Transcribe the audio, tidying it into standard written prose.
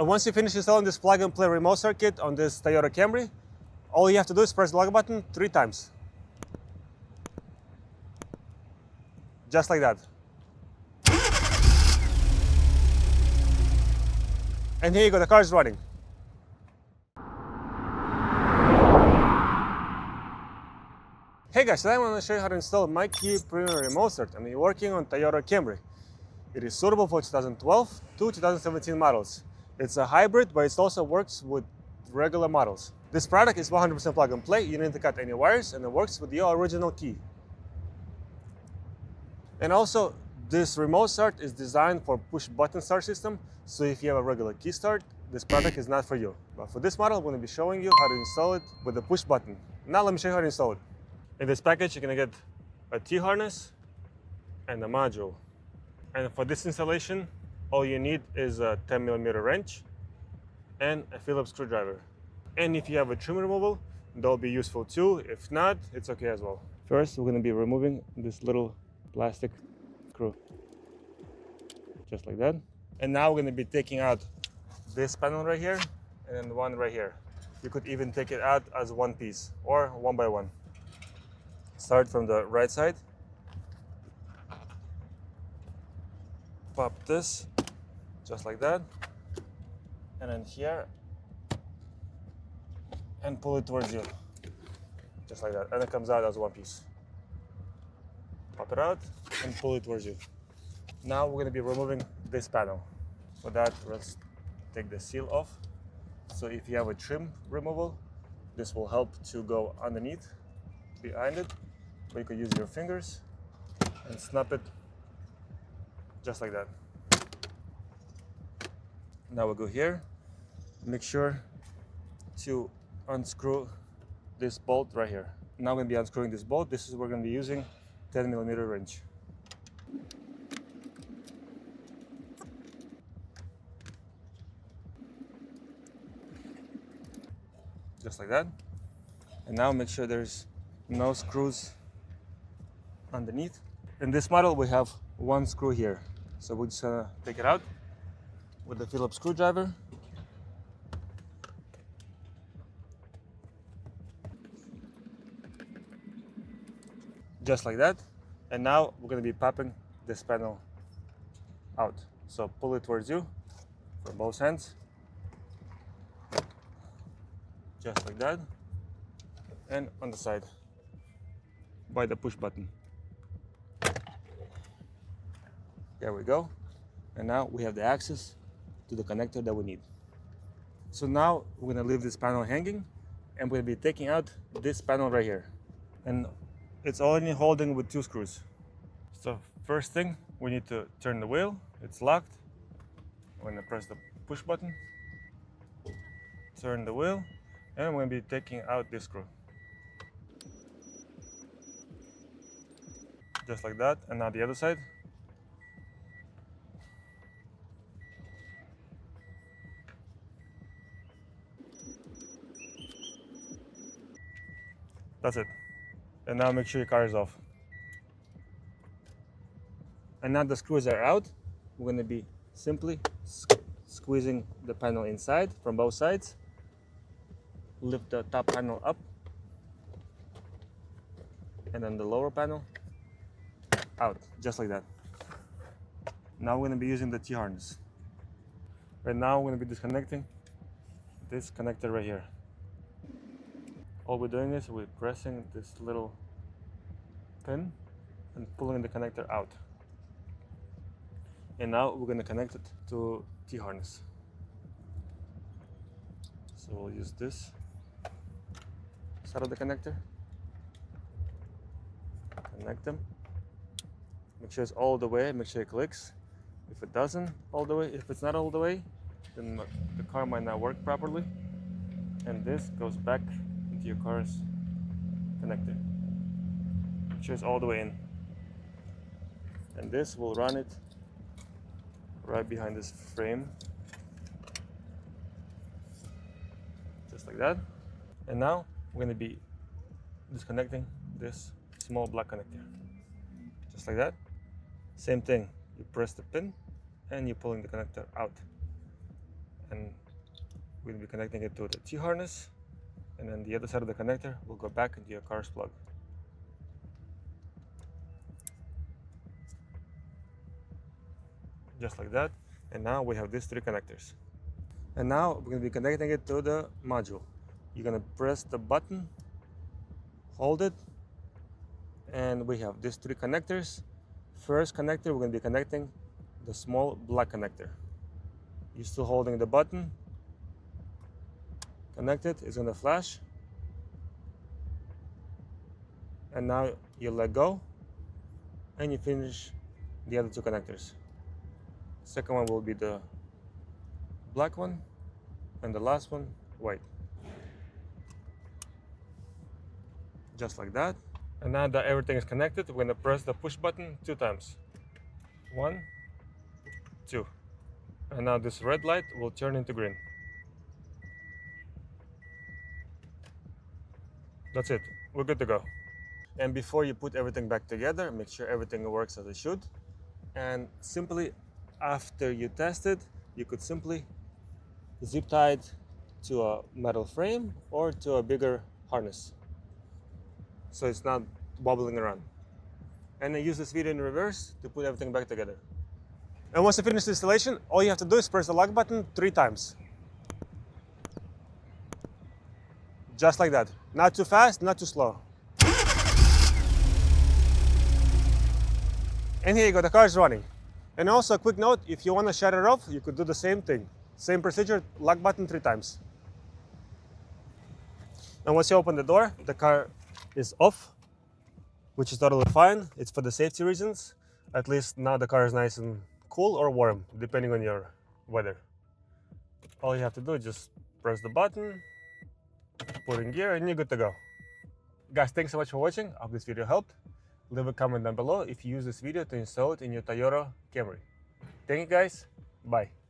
And once you finish installing this plug-and-play remote circuit on this Toyota Camry, all you have to do is press the lock button 3 times. Just like that. And here you go, the car is running. Hey guys, today I want to show you how to install MyKey Premium Remote Start. I'm working on Toyota Camry. It is suitable for 2012 to 2017 models. It's a hybrid, but it also works with regular models. This product is 100% plug and play. You don't need to cut any wires, and it works with your original key. And also, this remote start is designed for push button start system. So if you have a regular key start, this product is not for you. But for this model, I'm going to be showing you how to install it with the push button. Now let me show you how to install it. In this package, you're going to get a T-harness and a module. And for this installation, all you need is a 10mm wrench and a Phillips screwdriver. And if you have a trim removal, that'll be useful too. If not, it's okay as well. First, we're going to be removing this little plastic screw, just like that. And now we're going to be taking out this panel right here and then one right here. You could even take it out as one piece or one by one. Start from the right side. Pop this, just like that. And then here, and pull it towards you, just like that. And it comes out as one piece. Pop it out and pull it towards you. Now we're going to be removing this panel. For that, let's take the seal off. So if you have a trim removal, this will help to go underneath, behind it. Or you could use your fingers and snap it just like that. Now we'll go here. Make sure to unscrew this bolt right here. Now we're going to be unscrewing this bolt. This is where we're going to be using 10mm wrench. Just like that. And now make sure there's no screws underneath. In this model, we have one screw here. So we're just gonna take it out with the Phillips screwdriver. Just like that. And now we're gonna be popping this panel out. So pull it towards you from both hands. Just like that. And on the side by the push button. There we go. And now we have the access to the connector that we need. So now we're gonna leave this panel hanging and we're gonna be taking out this panel right here. And it's only holding with 2 screws. So first thing, we need to turn the wheel. It's locked. I'm gonna press the push button, turn the wheel, and I'm gonna be taking out this screw. Just like that. And now the other side. That's it. And now make sure your car is off. And now the screws are out. We're going to be simply squeezing the panel inside from both sides. Lift the top panel up. And then the lower panel out, just like that. Now we're going to be using the T-harness. Right now we're going to be disconnecting this connector right here. All we're doing is we're pressing this little pin and pulling the connector out. And now we're going to connect it to T-harness. So we'll use this side of the connector. Connect them. Make sure it's all the way, make sure it clicks. If it doesn't all the way, if it's not all the way, then the car might not work properly. And this goes back into your car's connector. Make sure it's all the way in. And this will run it right behind this frame. Just like that. And now we're going to be disconnecting this small black connector. Just like that. Same thing. You press the pin and you're pulling the connector out. and we'll be connecting it to the T-harness, and then the other side of the connector will go back into your car's plug. Just like that. And now we have these 3 connectors. And now we're going to be connecting it to the module. You're going to press the button, hold it, and we have these 3 connectors. First connector, we're going to be connecting the small black connector. You're still holding the button, connect it, it's going to flash. And now you let go, and you finish the other 2 connectors. Second one will be the black one, and the last one, white. Just like that. And now that everything is connected, we're going to press the push button 2 times. 1, 2. And now this red light will turn into green. That's it. We're good to go. And before you put everything back together, make sure everything works as it should. And simply, after you test it, you could simply zip tie it to a metal frame or to a bigger harness, so it's not wobbling around. And then use this video in reverse to put everything back together. And once you finish the installation, all you have to do is press the lock button 3 times. Just like that. Not too fast, not too slow. And here you go, the car is running. And also a quick note, if you want to shut it off, you could do the same thing. Same procedure, lock button 3 times. And once you open the door, the car is off, which is totally fine. It's for the safety reasons. At least now the car is nice and cool or warm, depending on your weather. All you have to do is just press the button, put in gear, and you're good to go. Guys, thanks so much for watching. I hope this video helped. Leave a comment down below if you use this video to install it in your Toyota Camry. Thank you guys. Bye.